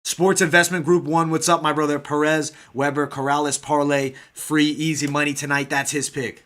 Sports Investment Group 1, what's up, my brother? Perez, Weber, Corrales, Parlay, free, easy money tonight. That's his pick.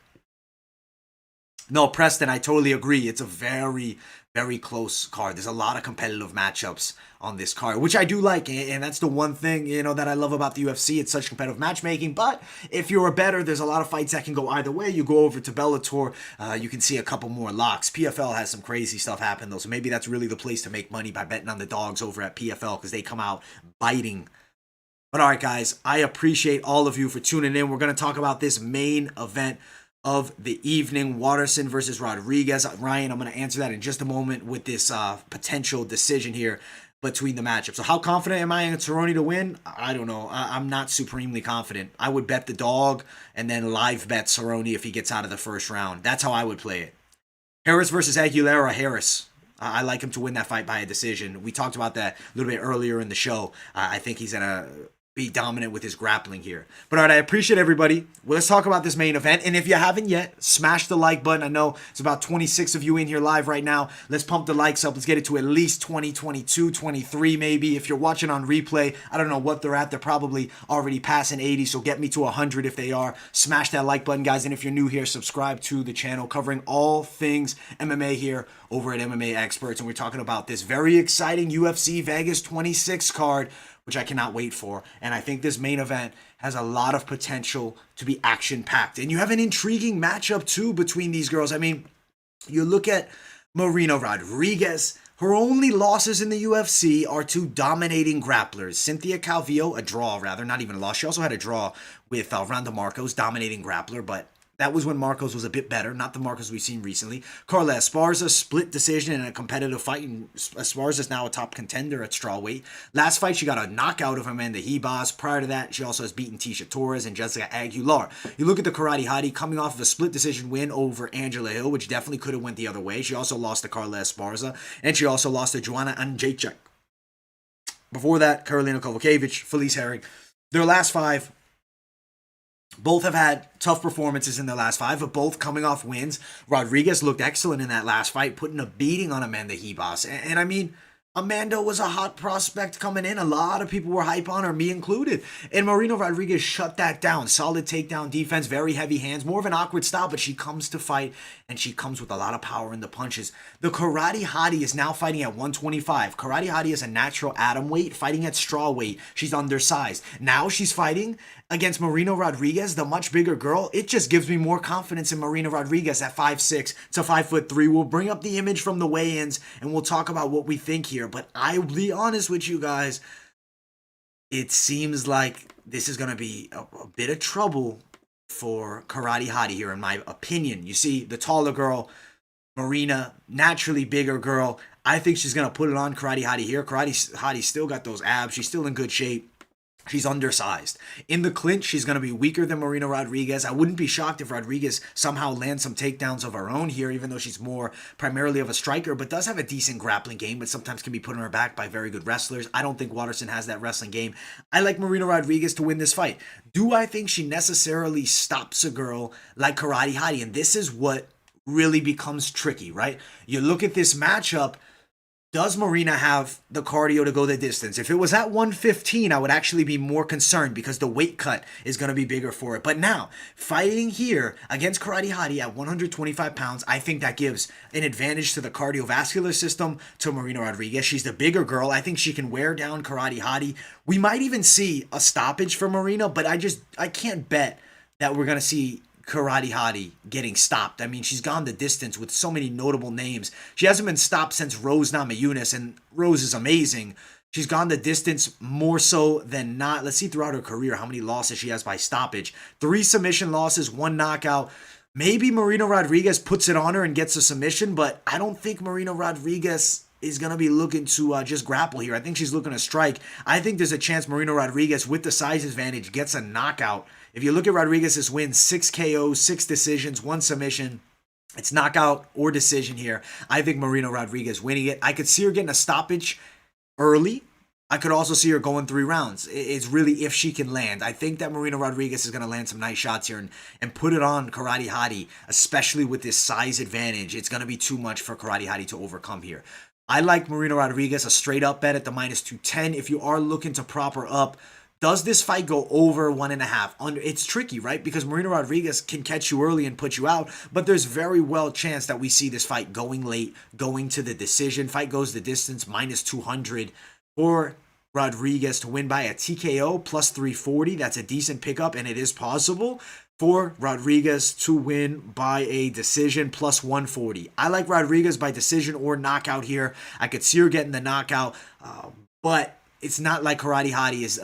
No, Preston, I totally agree. It's a very, very close card. There's a lot of competitive matchups on this card, which I do like, and that's the one thing, that I love about the UFC. It's such competitive matchmaking, but if you're a bettor, there's a lot of fights that can go either way. You go over to Bellator, you can see a couple more locks. PFL has some crazy stuff happen, though, so maybe that's really the place to make money by betting on the dogs over at PFL because they come out biting. But all right, guys, I appreciate all of you for tuning in. We're going to talk about this main event of the evening, Waterson versus Rodriguez. Ryan, I'm going to answer that in just a moment with this potential decision here between the matchups. So how confident am I in Cerrone to win? I don't know. I'm not supremely confident. I would bet the dog and then live bet Cerrone if he gets out of the first round. That's how I would play it. Harris versus Aguilera. Harris. I like him to win that fight by a decision. We talked about that a little bit earlier in the show. I think he's going to be dominant with his grappling here. But all right, I appreciate everybody. Well, let's talk about this main event. And if you haven't yet, smash the like button. I know it's about 26 of you in here live right now. Let's pump the likes up. Let's get it to at least 20, 22, 23 maybe. If you're watching on replay, I don't know what they're at. They're probably already passing 80, so get me to 100 if they are. Smash that like button, guys. And if you're new here, subscribe to the channel covering all things MMA here over at MMA Experts. And we're talking about this very exciting UFC Vegas 26 card, which I cannot wait for. And I think this main event has a lot of potential to be action-packed. And you have an intriguing matchup, too, between these girls. I mean, you look at Marina Rodriguez. Her only losses in the UFC are to dominating grapplers. Cynthia Calvillo, a draw, rather, not even a loss. She also had a draw with Ronda Marcos, dominating grappler, but that was when Marcos was a bit better, not the Marcos we've seen recently. Carla Esparza, split decision in a competitive fight, and Esparza is now a top contender at strawweight. Last fight, she got a knockout of Amanda Ribas. Prior to that, she also has beaten Tisha Torres and Jessica Aguilar. You look at the Karate Hottie coming off of a split decision win over Angela Hill, which definitely could have went the other way. She also lost to Carla Esparza, and she also lost to Joanna Andrzejczyk. Before that, Karolina Kowalkiewicz, Felice Herring. Their last 5, both have had tough performances in their last 5, but both coming off wins. Rodriguez looked excellent in that last fight, putting a beating on Amanda Ribas. And I mean, Amanda was a hot prospect coming in. A lot of people were hype on her, me included. And Marina Rodriguez shut that down. Solid takedown defense, very heavy hands, more of an awkward style, but she comes to fight, and she comes with a lot of power in the punches. The Karate Hottie is now fighting at 125. Karate Hottie is a natural atom weight, fighting at straw weight. She's undersized. Now she's fighting against Marina Rodriguez, the much bigger girl. It just gives me more confidence in Marina Rodriguez at 5'6" to 5'3". We'll bring up the image from the weigh-ins and we'll talk about what we think here. But I'll be honest with you guys, it seems like this is going to be a bit of trouble for Karate Hottie here, in my opinion. You see, the taller girl, Marina, naturally bigger girl. I think she's going to put it on Karate Hottie here. Karate Hottie still got those abs. She's still in good shape. She's undersized. In the clinch, she's going to be weaker than Marina Rodriguez. I wouldn't be shocked if Rodriguez somehow lands some takedowns of her own here, even though she's more primarily of a striker, but does have a decent grappling game, but sometimes can be put on her back by very good wrestlers. I don't think Waterson has that wrestling game. I like Marina Rodriguez to win this fight. Do I think she necessarily stops a girl like Karate Hottie? And this is what really becomes tricky, right? You look at this matchup. Does Marina have the cardio to go the distance? If it was at 115, I would actually be more concerned because the weight cut is going to be bigger for it. But now, fighting here against Karate Hottie at 125 pounds, I think that gives an advantage to the cardiovascular system to Marina Rodriguez. She's the bigger girl. I think she can wear down Karate Hottie. We might even see a stoppage for Marina, but I can't bet that we're going to see Karate Hottie getting stopped. I mean, she's gone the distance with so many notable names. She hasn't been stopped since Rose Namajunas, and Rose is amazing. She's gone the distance more so than not. Let's see throughout her career how many losses she has by stoppage. 3 submission losses, 1 knockout. Maybe Marina Rodriguez puts it on her and gets a submission, but I don't think Marina Rodriguez is going to be looking to just grapple here. I think she's looking to strike. I think there's a chance Marina Rodriguez, with the size advantage, gets a knockout. If you look at Rodriguez's wins, 6 KOs, 6 decisions, 1 submission. It's knockout or decision here. I think Marina Rodriguez winning it. I could see her getting a stoppage early. I could also see her going 3 rounds. It's really if she can land. I think that Marina Rodriguez is going to land some nice shots here and put it on Karate Hottie, especially with this size advantage. It's going to be too much for Karate Hottie to overcome here. I like Marina Rodriguez, a straight up bet at the minus 210. If you are looking to prop her up, does this fight go over 1.5? It's tricky, right? Because Marina Rodriguez can catch you early and put you out, but there's very well a chance that we see this fight going late, going to the decision. Fight goes the distance, minus 200 for Rodriguez to win by a TKO, plus 340. That's a decent pickup, and it is possible for Rodriguez to win by a decision, plus 140. I like Rodriguez by decision or knockout here. I could see her getting the knockout, but it's not like Karate Hottie is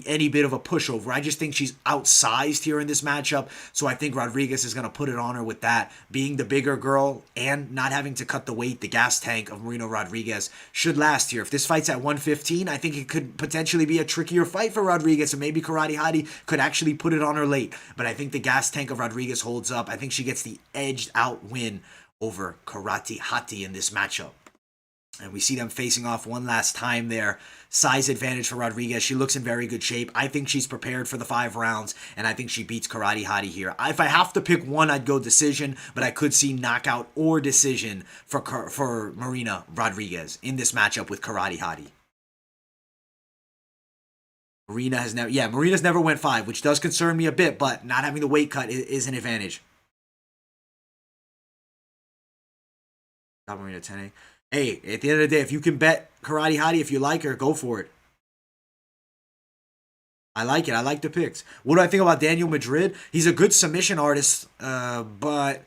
any bit of a pushover. I just think she's outsized here in this matchup, so I think Rodriguez is going to put it on her with that. Being the bigger girl and not having to cut the weight, the gas tank of Marina Rodriguez should last here. If this fight's at 115, I think it could potentially be a trickier fight for Rodriguez, and maybe Karate Hottie could actually put it on her late. But I think the gas tank of Rodriguez holds up. I think she gets the edged out win over Karate Hottie in this matchup. And we see them facing off one last time there. Size advantage for Rodriguez. She looks in very good shape. I think she's prepared for the 5 rounds, and I think she beats Karate Hottie here. If I have to pick one, I'd go decision, but I could see knockout or decision for Marina Rodriguez in this matchup with Karate Hottie. Marina's never went 5, which does concern me a bit, but not having the weight cut is an advantage. Got Marina 10A. Hey, at the end of the day, if you can bet Karate Hottie, if you like her, go for it. I like it. I like the picks. What do I think about Daniel Madrid? He's a good submission artist, but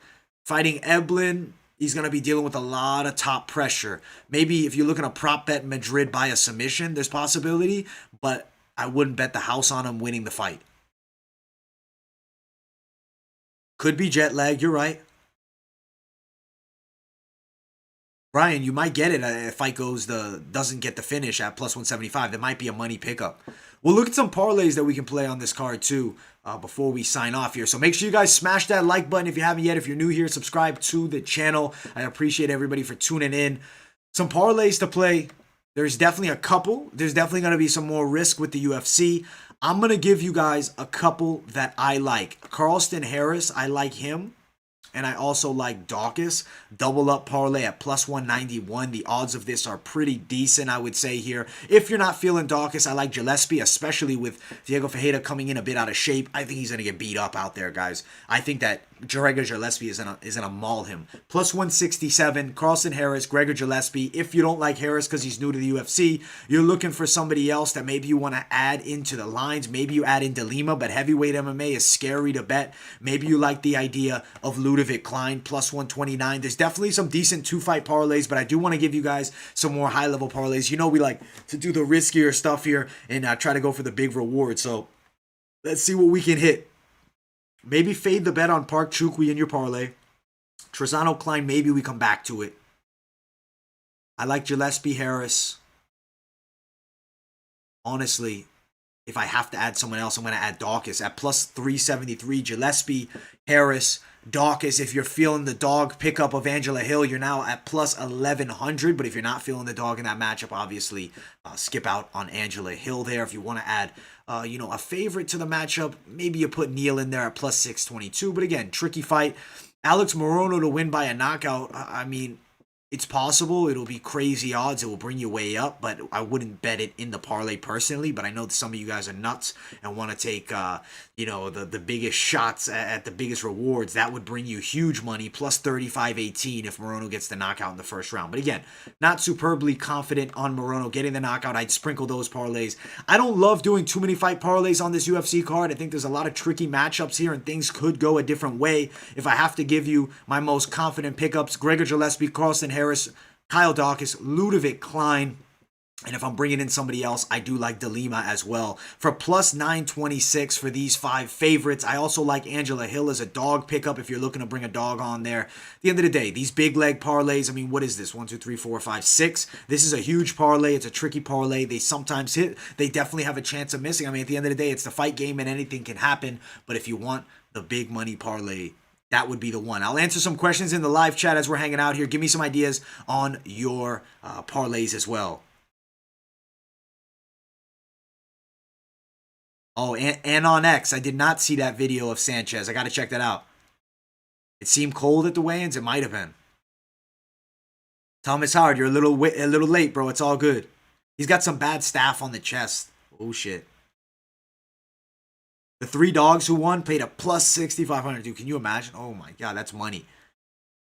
fighting Eblin, he's going to be dealing with a lot of top pressure. Maybe if you're looking to prop bet Madrid by a submission, there's possibility, but I wouldn't bet the house on him winning the fight. Could be jet lag. You're right. Brian, you might get it if fight doesn't get the finish at plus 175. There might be a money pickup. We'll look at some parlays that we can play on this card too before we sign off here. So make sure you guys smash that like button if you haven't yet. If you're new here, subscribe to the channel. I appreciate everybody for tuning in. Some parlays to play There's definitely a couple. There's definitely going to be some more risk with the UFC. I'm going to give you guys a couple that I like. Carlston Harris, I like him. And I also like Daukaus. Double up parlay at plus 191. The odds of this are pretty decent, I would say here. If you're not feeling Daukaus, I like Gillespie, especially with Diego Ferreira coming in a bit out of shape. I think he's going to get beat up out there, guys. I think that Gregor Gillespie is gonna maul him. Plus 167, Carlston Harris, Gregor Gillespie. If you don't like Harris because he's new to the UFC, you're looking for somebody else that maybe you want to add into the lines. Maybe you add into Lima, but heavyweight MMA is scary to bet. Maybe you like the idea of Ľudovít, Klein, plus 129. There's definitely some decent two-fight parlays, but I do want to give you guys some more high-level parlays. You know we like to do the riskier stuff here and try to go for the big reward. So let's see what we can hit. Maybe fade the bet on Nchukwi in your parlay. Trizano, Klein, maybe we come back to it. I like Gillespie, Harris. Honestly, if I have to add someone else, I'm going to add Daukaus at plus 373. Gillespie, Harris, Daukaus. If you're feeling the dog pickup of Angela Hill, you're now at plus 1100. But if you're not feeling the dog in that matchup, obviously skip out on Angela Hill there. If you want to add a favorite to the matchup, maybe you put Neal in there at plus 622. But again, tricky fight. Alex Morono to win by a knockout. I mean, it's possible. It'll be crazy odds. It will bring you way up, but I wouldn't bet it in the parlay personally. But I know that some of you guys are nuts and want to take, the biggest shots at the biggest rewards. That would bring you huge money, plus 35.18 if Morono gets the knockout in the first round. But again, not superbly confident on Morono getting the knockout. I'd sprinkle those parlays. I don't love doing too many fight parlays on this UFC card. I think there's a lot of tricky matchups here, and things could go a different way. If I have to give you my most confident pickups, Gregor Gillespie, Carlston Harris, Kyle Daukaus, Ľudovít, Klein, and if I'm bringing in somebody else, I do like Lima as well. For plus 926 for these 5 favorites. I also like Angela Hill as a dog pickup if you're looking to bring a dog on there. At the end of the day, these big leg parlays, I mean, what is this? 1, 2, 3, 4, 5, 6. This is a huge parlay. It's a tricky parlay. They sometimes hit. They definitely have a chance of missing. I mean, at the end of the day, it's the fight game and anything can happen. But if you want the big money parlay, that would be the one. I'll answer some questions in the live chat as we're hanging out here. Give me some ideas on your parlays as well. Oh, and on X, I did not see that video of Sanchez. I got to check that out. It seemed cold at the weigh-ins. It might have been. Thomas Howard, you're a little late, bro. It's all good. He's got some bad staph on the chest. Oh, shit. The 3 dogs who won paid a plus 6,500. Dude, can you imagine? Oh my God, that's money.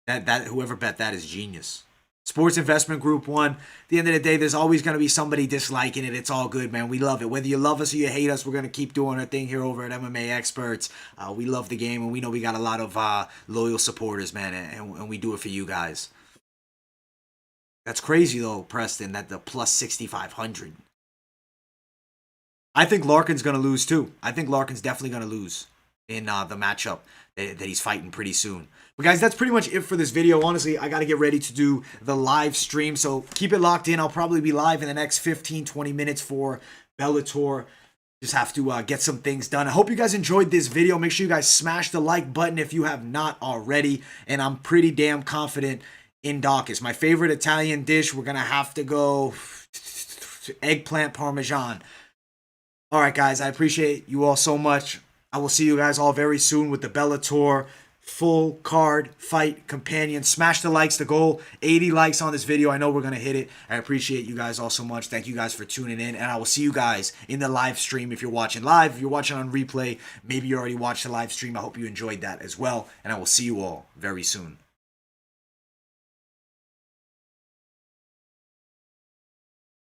That whoever bet that is genius. Sports Investment Group won. At the end of the day, there's always going to be somebody disliking it. It's all good, man. We love it. Whether you love us or you hate us, we're going to keep doing our thing here over at MMA Experts. We love the game, and we know we got a lot of loyal supporters, man, and we do it for you guys. That's crazy, though, Preston, that the plus 6,500. I think Larkin's going to lose, too. I think Larkin's definitely going to lose in the matchup that he's fighting pretty soon. But, guys, that's pretty much it for this video. Honestly, I got to get ready to do the live stream, so keep it locked in. I'll probably be live in the next 15, 20 minutes for Bellator. Just have to get some things done. I hope you guys enjoyed this video. Make sure you guys smash the like button if you have not already. And I'm pretty damn confident in Daukaus. My favorite Italian dish, we're going to have to go eggplant parmesan. All right, guys, I appreciate you all so much. I will see you guys all very soon with the Bellator full card fight companion. Smash the likes. The goal, 80 likes on this video. I know we're going to hit it. I appreciate you guys all so much. Thank you guys for tuning in, and I will see you guys in the live stream if you're watching live. If you're watching on replay, maybe you already watched the live stream. I hope you enjoyed that as well, and I will see you all very soon.